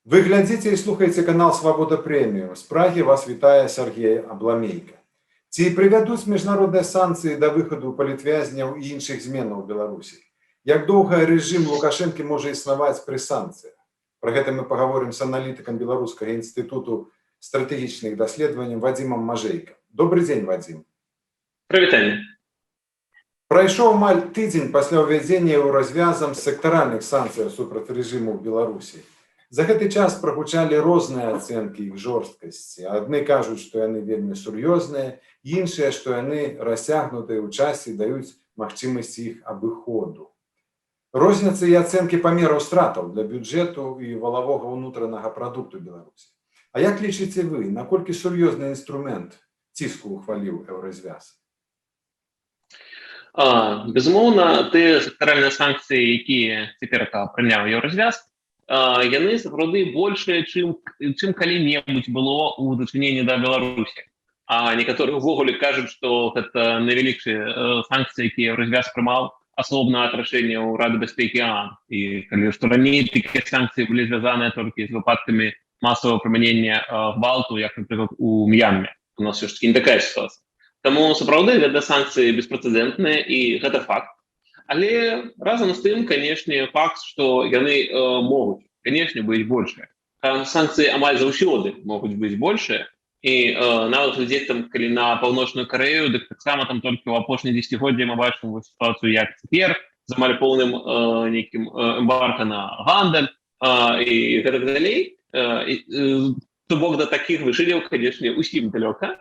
Вы глядзіце і слухаеце канал Свабода Прэміум. З Прагі вас вітае Сергей Абламейка. Ці прывядуць міжнародныя санкцыі да выхаду палітвязняў і іншых зменаў у Беларусі? Як доўга рэжым Лукашэнкі можа існаваць пры санкцыях? Пра гэта мы паговорым з аналітыкам Беларускага інстытуту стратэгічных даследаванняў Вадзімам Мажэйка. Добры дзень, Вадзім. Прывітанне. Прайшоў амаль тыдзень пасля ўвядзення развязам сектаральных санкцыяў супраць рэжыму ў Беларусі. За гэты час прагучалі розныя ацэнкі іх жорсткасці. Адны кажуць, што яны вельмі сур'ёзныя, іншыя, што яны расцягнутыя ў часе, даюць магчымасць іх абыходу. Розніцы і ацэнкі памераў стратаў для бюджэту і валавога ўнутранага прадукту Беларусі. А як лічыце вы, наколькі сур'ёзны інструмент ціску ухваліў еўразвяз? Безумоўна, тыя сектаральныя санкцыі, якія цяпер прыняў еўразвяз, яны сапраўды большыя, чым калі-небудзь было ў дачыненні да Беларусі. А некаторыя ўвогуле кажуць, што гэта найвялікшыя санкцыі, якія еўразвяз прымаў асобна ад рашэнняў Рады бяспекі ААН. І калі што раней такія санкцыі былі звязаныя толькі з выпадкамі масавага прымянення гвалту, як, напрыклад, у М'янме. У нас ўсё ж такі не такая сітуацыя. Таму сапраўды гэта санкцыі беспрэцэдэнтныя, і гэта факт. Але разам з тым, канешне, факт, што яны могуць, канешне, быць большыя. Санкцыі амаль заўсёды могуць быць большыя, і нават глядзець там, калі на Паўночную Карэю, дык таксама там толькі ў апошнія дзесяцігоддзі мы бачым сітуацыю, як цяпер, з амаль поўным нейкім эмбарга на гандаль і гэтак далей. То бок да такіх вышыляў, канешне, усім далёка.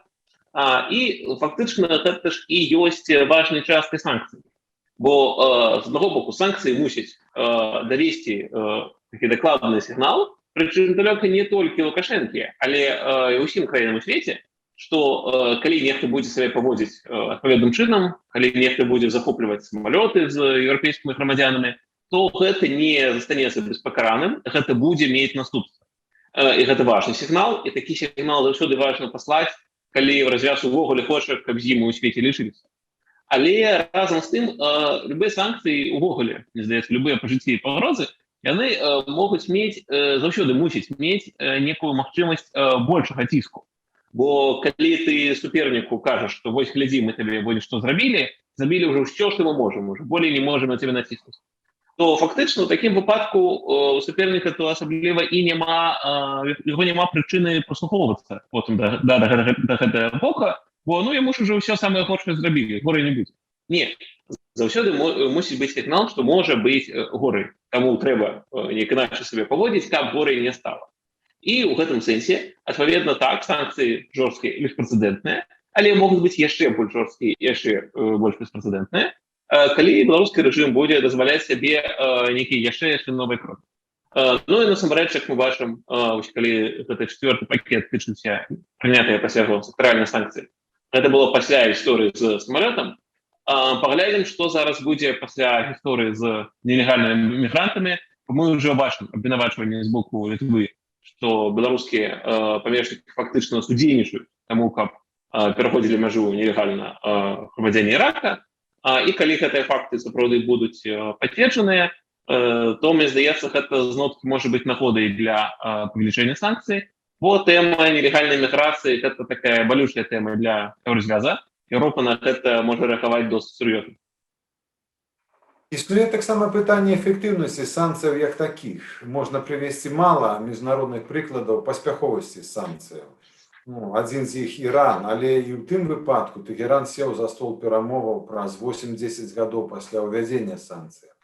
І фактычна гэта ж і ёсць важнай часткай санкцый. Бо з аднаго боку санкцыі мусяць давесці такі дакладны сігнал, прычым далёка не толькі Лукашэнкі, але і ўсім краінам у свеце, што калі нехта будзе сябе паводзіць адпаведным чынам, калі нехта будзе захопліваць самалёты з еўрапейскімі грамадзянамі, то гэта не застанецца беспакараным, гэта будзе мець наступства. І гэта важны сігнал, і такі сігнал заўсёды важна паслаць, калі развяз увогуле хоча, каб з ім у свеце лічыліся. Але разам з тым, любыя санкцыі увогуле, мне здаецца, любыя пажыцці і пагрозы, яны могуць мець, заўсёды мусіць мець некую магчымасць большага ціску. Бо калі ты суперніку кажаш, што вось глядзі, мы табе вось што зрабілі ўжо ўсё, што мы можам, уже болей не можам на цябе націснуць, то фактычна ў такім выпадку у суперніка то асабліва і яго няма прычыны прыслухоўвацца потым да гэтага бока, бо яму ж ужо ўсё самае горшае зрабілі, горай не будзе. Не, заўсёды мусіць быць сігнал, што можа быць горай. Таму трэба неяк іначай сабе паводзіць, каб горай не стала. І ў гэтым сэнсе, адпаведна, так, санкцыі жорсткія і беспрэцэдэнтныя, але могуць быць яшчэ больш жорсткія і яшчэ больш беспрэцэдэнтныя, калі беларускі рэжым будзе дазваляць сабе нейкія яшчэ новыя крокі. Ну і насамрэч, як мы бачым, калі гэты чацвёрты пакет тычыўся прынятыя пасля сектаральныя санкцыі, гэта было пасля гісторыі з самалётам. Паглядзім, што зараз будзе пасля гісторыі з нелегальнымі мігрантамі. Мы ўжо бачым абвінавачванне з боку Літвы, што беларускія памежнікі фактычна судзейнічаюць таму, каб пераходзілі мяжу нелегальна грамадзяне Ірака. І калі гэтыя факты сапраўды будуць пацверджаныя, то, мне здаецца, гэта зноў-такі можа быць нагодай для павелічэння санкцый, бо тэма нелегальнай міграцыі – гэта такая балючая тэма для еўразвяза. Еўропа на гэта можа рэагаваць досыць сур'ёзна. Існуе таксама пытанне эфектыўнасці санкцыяў як такіх. Можна прывесці мала міжнародных прыкладаў паспяховасці санкцыяў. Адзін з іх Іран, але і ў тым выпадку Тэгеран сеў за стол перамоваў праз 8-10 гадоў пасля ўвядзення санкцыяў.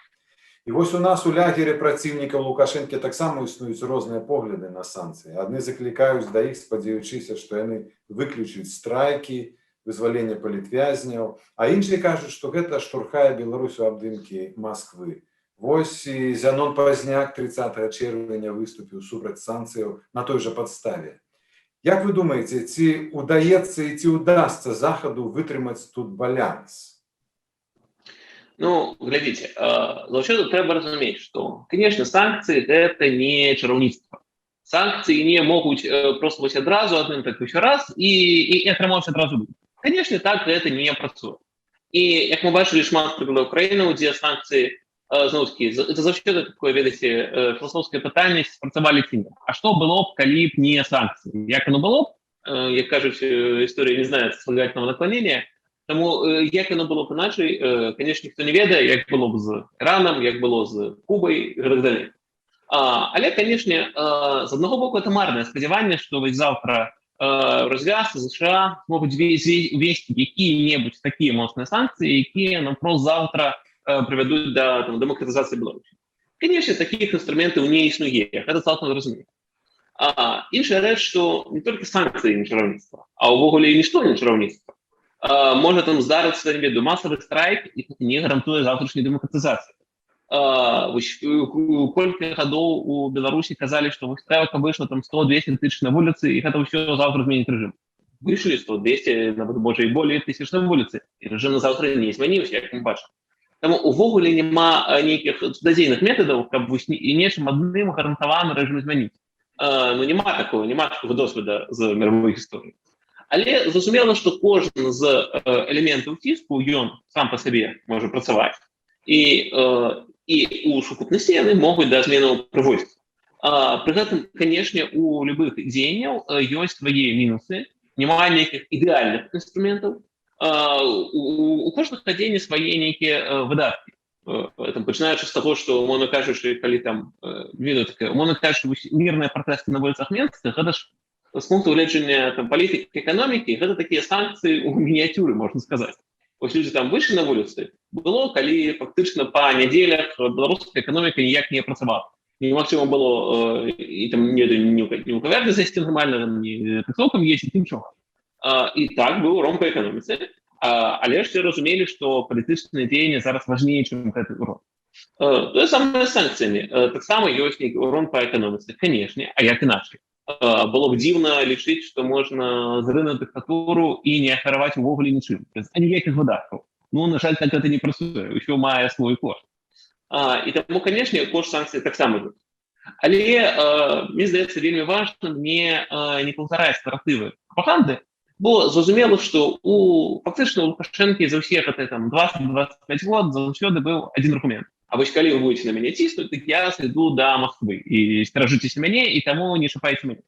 І вось у нас у лягеры праціўнікаў Лукашэнкі таксама існуюць розныя погляды на санкцыі. Адны заклікаюць да іх, спадзяючыся, што яны выключаць страйкі, вызвалення палітвязняў, а іншыя кажуць, што гэта штурхае Беларусь у абдымкі Масквы. Вось і Зянон Пазняк 30 чэрвеня выступіў супраць санкцыяў на той жа падставе. Як вы думаеце, ці ўдаецца і ці ўдасца Захаду вытрымаць тут баланс? Глядзіце, заўсёды трэба разумець, што, канешне, санкцыі – гэта не чараўніцтва. Санкцыі не могуць проста вось адразу адным так усё раз і атрымаўся адразу быць. Канешне, так гэта не працуе. І, як мы бачылі, шмат прыкладаў краінаў, дзе санкцыі зноў-такі это заўсёды такое, ведаеце, філасофскае пытанне, спрацавалі ці не. А што было б, калі б не санкцыі? Як оно было б? Як кажуць, історыя не знае слагательного наклонення. Таму як оно было б іначай, канешне, ніхто не ведае, як было б з Іранам, як было з Кубай і так далей. Але, канешне, з аднаго боку, это марнае спадзяванне, што вось заўтра развяз США могуць увесці якія-небудзь такія моцныя санкцыі, якія наўпрост заўтра прывядуць да дэмакратызацыі Беларусі. Канешне, такіх інструментаў не існуе, гэта цалкам зразумела. Іншая рэч, што не толькі санкцыі не чараўніцтва, а ўвогуле і нішто не чараўніцтва. Можа там здарыцца, не ведаю, масавы страйк, і не гарантуе заўтрашняй дэмакратызацыі. Колькі гадоў у Беларусі казалі, што вось трэба, каб выйшла там 100-200 тысяч на вуліцы, і гэта ўсё заўтра зменіць рэжым. Выйшлі 100-200, нават можа і болей тысяч на вуліцы, і рэжым на заўтра не змяніўся, як мы бачым. Таму увогуле няма нейкіх цудазейных метадаў, каб і нечым адным гарантаваны рэжым змяніць. Няма такого досведа з мировой гісторыі. Але зразумела, што кожны з элементаў ціску, ён сам па сабе можа працаваць. І у сукупнасці яны могуць да зменаў прыводзіць. Пры гэтым, канешне, у любых дзеянняў ёсць свае мінусы, няма нейкіх ідэальных інструментаў. У кожных дзеяння свае нейкія выдаткі. Пачынаючы з таго, што, умоўна кажучы, калі там умоўна кажучы, мірныя пратэсты на вуліцах Менска, гэта ж з пункту гледжання палітыкі эканомікі, гэта такія санкцыі ў мініяцюры, можна сказаць. Ось людзі там выйшлі на вуліцы, было, калі фактычна па нядзелях беларуская эканоміка ніяк не працавала. Немагчыма было і там не ў кавярні зайсці нармальна, ні прыцокам ездзіць, нічога. І так быў урон па эканоміцы, але ж все разумелі, што палітычныя дзеянні зараз важней, чым гэты урон. Тое самае з санкцыямі. Таксама ёсць нейкі урон па эканоміцы, канешне, а як іначай. Было б дзіўна лічыць, што можна зрынуць дыктатуру і не ахараваць увогуле нічым, без аніякіх выдаткаў. На жаль, так гэта не працуе, ўсё мае свой кошт. І таму, канешне, кошт санкцый таксама ёсць. Але, мне здаецца, вельмі важна не паўтараць наратывы прапаганды, бо зразумела, што фактычна у Лукашэнкі за ўсе гэты 20-25 год заўсёды быў адзін аргумент. А вось калі вы будете на мяне ціснуць, дык я сыду да Москвы і сцеражыцеся мяне, і таму не шапайце мяне.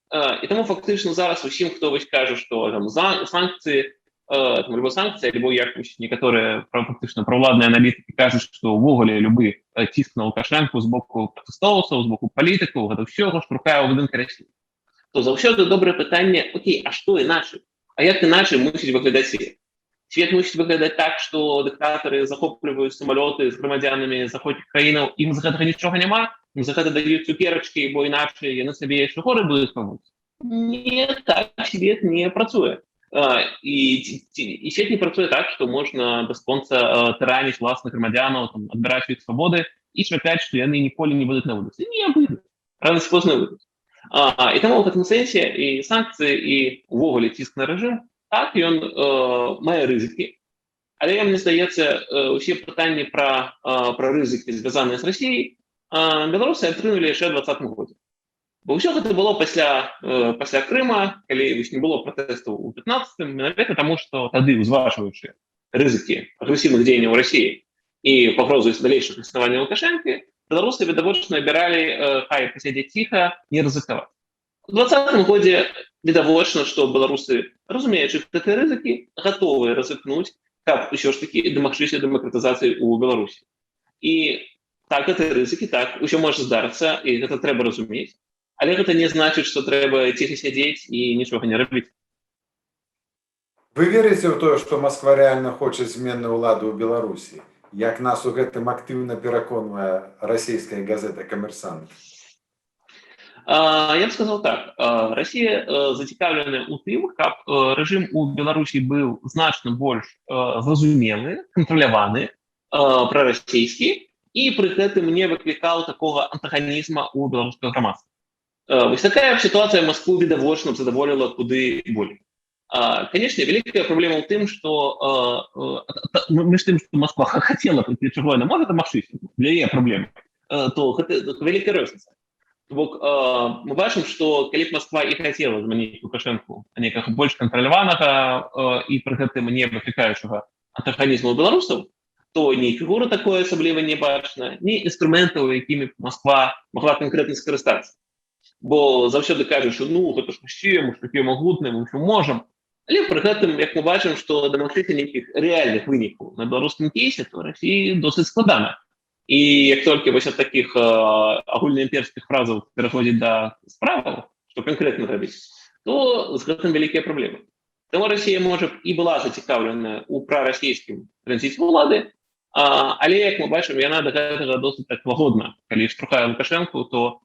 І таму фактычна зараз усім, хто вось кажа, што санкцыі, альбо санкцыі, альбо як некаторыя фактычна праўладныя аналітыкі кажуць, што ўвогуле любы ціск на Лукашэнку з боку пратэстоўцаў, з боку палітыкаў, гэта ўсё штурхае ў будынка Расіі. То заўсёды добрае пытанне: окей, а што іначай? А як іначай мусіць выглядаць свет? Свет мусіць выглядаць так, што дыктатары захопліваюць самалёты з грамадзянамі заходніх краінаў, ім з гэтага нічога няма, ім за гэта даюць цукерачкі, бо іначай яны сабе яшчэ горы будуць памуць. Не, так свет не працуе. І свет не працуе так, што можна бясконца тыраніць ўласных грамадзянаў, адбіраць іх свабоды і чакаць, што яны ніколі не будуць на вуліцы. Не будуць. Рана ці позна будуць. І таму ў гэтым сэнсе і санкцыі, і ўвогуле ціск на рэжым, так, ён мае рызыкі. Але мне здаецца, усе пытанні пра рызыкі, звязаныя з Расіяй, беларусы атрынулі яшчэ ў 2020 годзе. Бо ўсё гэта было пасля Крыма, калі не было пратэстаў у 15-м, менавіта таму, што тады, узважваючы рызыкі агрэсіўных дзеянняў Расіі і пагрозу далейшых існавання Лукашэнкі, беларусы відавочна абіралі хай пасядзець ціха, не рызыкаваць. У 2020 годзе відавочна, што беларусы, разумеючы гэтыя рызыкі, гатовыя рызыкнуць, каб усё ж такі дамагчыся дэмакратызацыі ў Беларусі. І так, гэтыя рызыкі, так, усё можа здарыцца, і гэта трэба разумець. Але гэта не значыць, што трэба ціха сядзець і нічога не рабіць. Вы верыце ў тое, што Москва рэальна хоча змены ўлады ў Беларусі? Як нас у гэтым актыўна пераконвае расійская газета «Камерсант»? Я б сказаў так. Расія зацікаўленая ў тым, каб рэжым у Беларусі быў значна больш зразумелы, кантраляваны, прарасійскі, і пры гэтым не выклікаў такога антаганізма ў беларускага грамадства. Вось такая сітуацыя Маскву відавочна задаволіла куды болей. Канешне, вялікая праблема ў тым, што між тым, што Масква хацела прыйти чаго яна можа дамагчыся, для яе праблемы, то гэта вялікая розніца. Бок мы бачым, што калі б Масква і хацела змяніць Лукашэнку некага больш кантраляванага і пры гэтым не выклікаючага антаганізму беларусаў, то ні фігури такої особливо не бачно, ні інструментів, якими Москва могла конкретно скористатися. Бо завжди кажуть, що ну, гэта ж ще, ми ж такі могутні, ми що можемо. Але при гэтым, як ми бачимо, що демонстрація ніяких реальних виніків на білоруському кейсі, то Росії досить складана. І як тільки ось от таких агульноімперських фразів переходить до справи, що конкретно робити, то з гэтым великие проблемы. Тому Росія, може, і була зацікавлена у праросійському транзиті влади, але, як ми бачимо, вона до гэтага досить так лагодна. Коли штурхає Лукашенко, то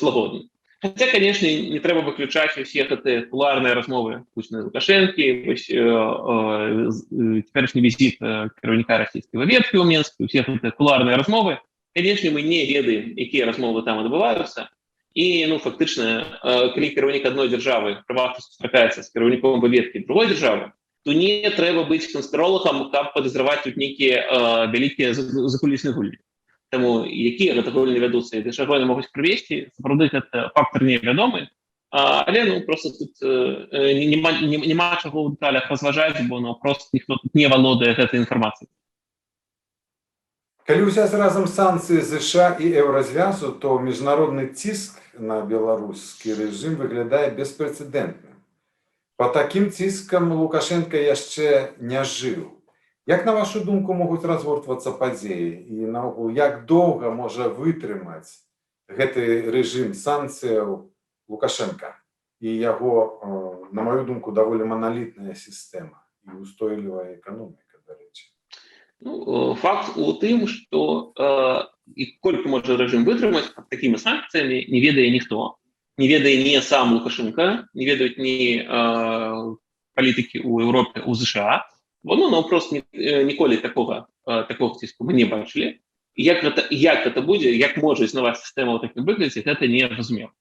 лагодна. Хоча, звісно, не треба виключати всі ці кулуарні розмови Путіна і Лукашенки, теперішній візит керівника російської ветки у Мінську, всі ці кулуарні розмови. Звісно, ми не ведаємо, які розмови там відбуваються. І, ну, фактично, коли керівник одної держави приватно зустрічається з керівником ветки другої держави, то не треба бути конспірологом, щоб підозрювати тут які великі закулісні гульні. Тому які гульні ведуться і до чого вони можуть привести, справді це фактор невідомий. Але, ну, просто тут нема чого в деталях розважати, бо, ну, просто ніхто тут не володає цією інформацією. Калі ўзяць разам санкцыі США і еўразвязу, то міжнародны ціск на беларускі рэжым выглядае беспрэцэдэнтным. Па такім ціскам Лукашенко яшчэ не жыў. Як, на вашу думку, могуць разгортвацца падзеі? І наогул, як доўга можа вытрымаць гэты рэжым санкцыяў Лукашенка? І яго, на маю думку, даволі маналітная сістэма і устойлівая эканоміка, да рэчы. Ну, факт у тым, што і колькі можа рэжым вытрымаць пад такімі санкцыямі, не ведае ніхто. Не ведае ні сам Лукашенко, не ведаюць ні палітыкі ў Еўропе, у США. Бо, ну, просто ніколі такога ціску мы не бачылі. Як гэта будзе, як можа існаваць сістэма ў такім выглядзе, гэта не разумеў.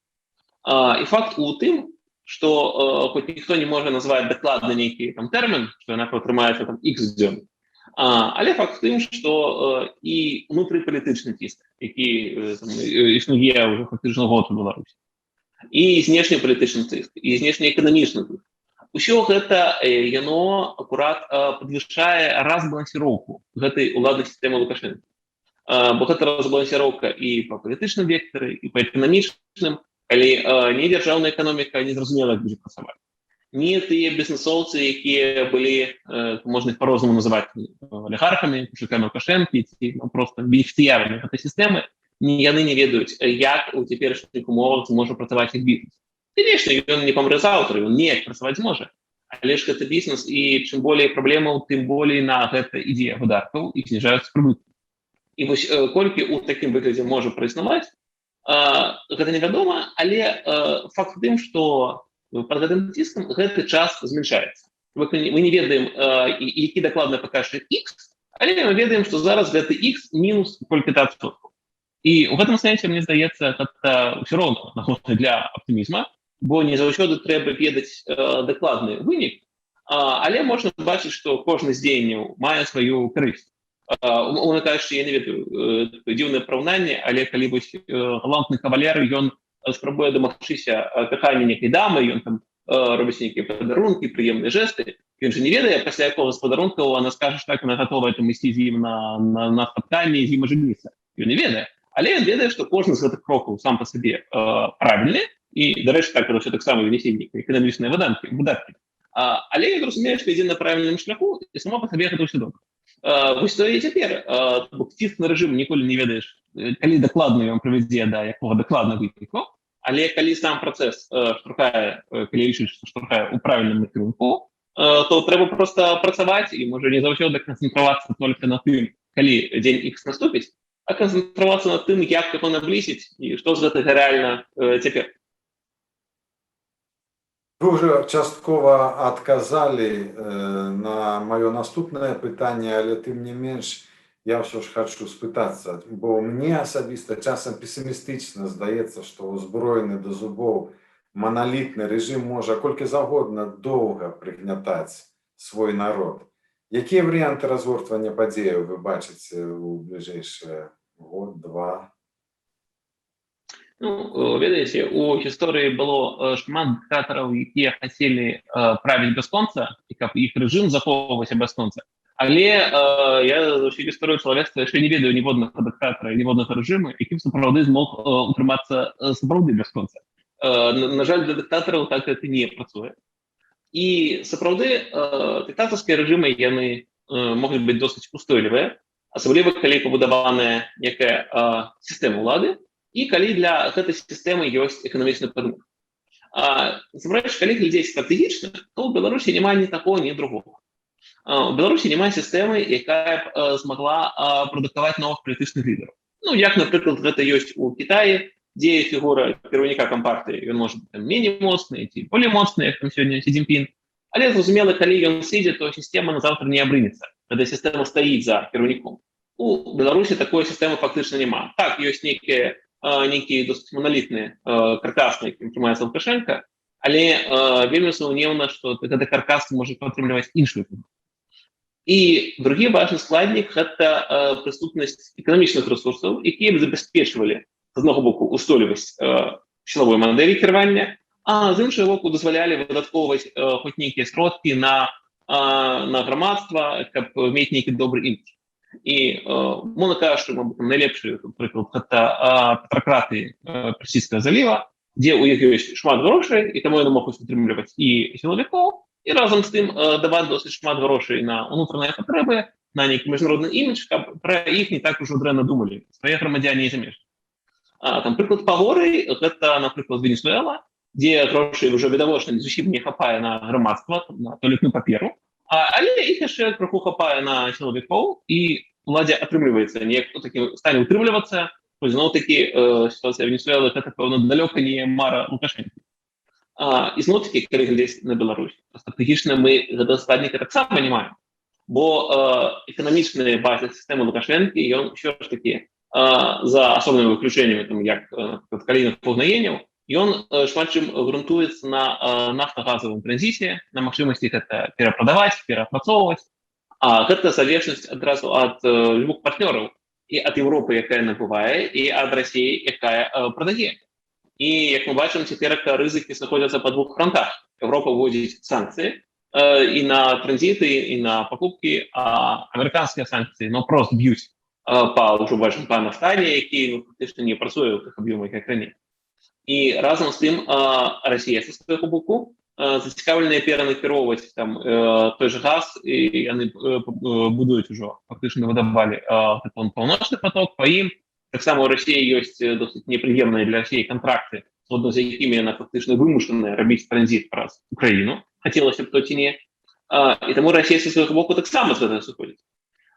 І факт у тым, што хоць ніхто не можа назваць дакладна нейкі там тэрмін, што яна пратрымаецца там X дзён, але факт в тым, што і унутрыпалітычны ціск, які існуе ўжо фактычна год у Беларусі, і знешнепалітычны ціск, і знешнеэканамічны ціск. Усё гэта яно акурат падвышае разбалансіроўку гэтай уладнай сістэмы Лукашенка. Бо гэта разбалансіроўка і па палітычным вектары, і па эканамічным, калі не дзяржаўная эканоміка незразумела, як будзе працаваць. Не тыя бізнесоўцы, якія былі, можна іх па-рознаму называць алігархамі, пушакамі Лукашэнкі, ці просто бенефіцыярамі гэтай сістэмы, яны не ведаюць, як у цяперашніх умовах зможа працаваць іх бізнес. Конечно, ён не памрэ заўтра, ён неяк працаваць зможа, але ж гэта бізнес, і чым болей праблемаў, тым болей на гэта ідзе выдаткаў і зніжаюцца прыбыткі. І вось колькі ў такім выглядзе можа праіснаваць, гэта невядома, але факт тым, што под гэтым ціскам гэты час зменшаецца. Мы не ведаем, які дакладна пакажа X, але мы ведаем, што зараз гэты X мінус колькі-то адсоткаў. І ў гэтым сэнсе, мне здаецца, гэта ўсё роўна нагода для аптымізма, бо не заўсёды трэба ведаць дакладны вынік, але можна бачыць, што кожны з дзеянняў мае сваю карысць. Умоўна кажучы, я не ведаю, дзіўнае параўнанне, але калі вось галантны кавалер, ён спрабуе дамагчыся кахання нейкай дамы, ён там робіць нейкія падарункі, прыемныя жэсты, ён же не ведае, пасля якога з падарункаў она скажа, што так, она гатовая там ісці з ім на спатканне, з ім ажаніцца. Ён не ведае. Але ён ведае, што кожны з гэтых крокаў сам па сабе правільны, і, дарэчы, так, гэта ўсё таксама вынесе эканамічныя выдаткі. Але ён разумее, што ідзе на правільным шляху, і само па сабе гэта ўсё добра. Вось то і цяпер. Ціск на рэжым ніколі не ведаеш, калі дакладна ён прывядзе да якога дакладна выніку, але калі сам працэс штурхае, калі лічыць, што штурхае ў правільным накірунку, то трэба проста працаваць і, можа, не заўсёды канцэнтравацца толькі на тым, калі дзень X наступіць, а канцэнтравацца на тым, як яго наблізіць і што з гэтага реальна цяпер. Вы ўжо часткова адказалі на маё наступнае пытанне, але тым не менш, я ўсё ж хачу спытацца, бо мне асабіста часам песімістычна здаецца, што ўзброены да зубоў маналітны рэжым можа колькі загодна доўга прыгнятаць свой народ. Якія варыянты разгортвання падзеяў вы бачыце ў бліжэйшыя год, два? Ну, ведаеце, у гісторыі было шмат дыктатараў, якія хацелі правіць бясконца, і каб іх рэжым захоўваўся бясконца. Але я за ўсю гісторыю чалавецтва яшчэ не ведаю ніводнага дыктатара і ніводнага рэжыму, які сапраўды змог утрымацца сапраўды бясконца. На жаль, для дыктатараў так гэта не працуе. І сапраўды дыктатарскія рэжымы яны могуць быць досыць устойлівыя, асабліва калі пабудаваная некая сістэма ўлады і калі для гэтай сістэмы ёсць эканамічны падмог. Насамрэч, калі глядзець стратэгічна, то ў Беларусі няма ні такого, ні другого. У Беларусі няма сістэмы, якая б змагла прадукаваць новых палітычных лідараў. Ну, як, напрыклад, гэта ёсць у Кітаі, дзе фігура кіраўніка кампартыі, ён можа быць меней моцны ці болей моцны, як там сёння Сі Цзіньпін. Але зразумела, калі ён сыдзе, то сістэма назаўтра не абрынецца, калі сістэма стаіць за кіраўніком. У Беларусі такой сістэмы фактычна няма. Так, ёсць нейкія досыць маналітныя каркасны, якім трымаецца Лукашенка, але вельмі сумнеўна, што гэты каркас можа падтрымліваць іншую фігуру. І другі важны складнік – гэта прысутнасць эканамічных рэсурсаў, якія б забяспечвалі з аднаго боку устойлівасць сілавой мадэлі кіравання, а з іншага боку дазвалялі выдаткоўваць хоць нейкія сродкі на грамадства, каб мець нейкі добры імідж. І можна кажучы, найлепшы прыклад гэта петракраты Персійскага заліва, дзе ў іх ёсць шмат грошай, і таму яны могуць утрымліваць і сілавікоў, і разам з тым даваць досыць шмат грошай на ўнутраныя патрэбы, на нейкі міжнародны імідж, каб пра іх не так ужо дрэнна думалі свае грамадзяне і замежнікі. Там прыклад пагорай, гэта, напрыклад, Венесуэла, дзе грошай ўжо відавочна зусім не хапае на грамадства, на туалетную паперу, але іх яшчэ крыху хапае на сілавікоў, і уладзе атрымліваецца неяк такі стане ўтрымлівацца, зноў-такі сітуацыя Венесуэлы гэта, пэўна, далёка не мара Лукашэнкі. І зноў-такі, калі глядзець на Беларусь, стратэгічна мы гэта складніка таксама не маем, бо эканамічная база сістэмы Лукашэнкі, ён ўсё ж такі за асобнымі выключэннямі, як калійных паўгнаенняў, ён шмат чым грунтуецца на нафтагазавым транзіце, на магчымасці гэта перапрадаваць, пераапрацоўваць. Гэта залежнасць адразу ад любых партнёраў, і ад Еўропы, якая набывае, і ад Расіі, якая прадае. І, як мы бачым, цяпер рызыкі знаходзяцца па двух фронтах. Еўропа вводзіць санкцыі і на транзіты, і на пакупкі, а амерыканскія санкцыі прост б'юць па ўжо бачым па нафтане, які фактычна не працуе ў тых аб'ёмах, як раней. І разам з тым Расія са свайго боку зацікаўленыя перанакіроўваць там той же газ, і яны будуюць ужо, фактычна выдавалі паўночны поток, па ім таксама ў Расіі ёсць досыць непрыемныя для Расіі кантракты, згодна з якімі яна фактычна вымушаная рабіць транзіт праз Украіну, хацелася б то ці не, і таму Расія са свайго боку таксама з гэтага сыходзіць.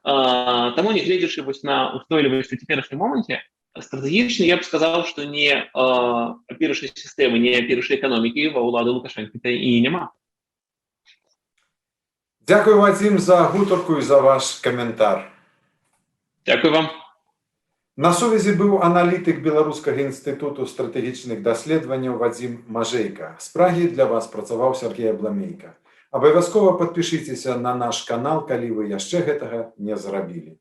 Таму, не гледзячы на устойлівасць у цяперашнім моманце, стратэгічна я б сказаў, што не аперышай сістэмы, не аперышай эканомікі ва ўлады Лукашэнкі і няма. Дякую, Вадзім, за гутарку і за ваш каментар. Дякую вам. На сувязі быў аналітык Беларускага інстытуту стратэгічных даследаванняў Вадзім Мажэйка. З Прагі для вас працаваў Сергей Абламейка. Абавязкова падпішыцеся на наш канал, калі вы яшчэ гэтага не зрабілі.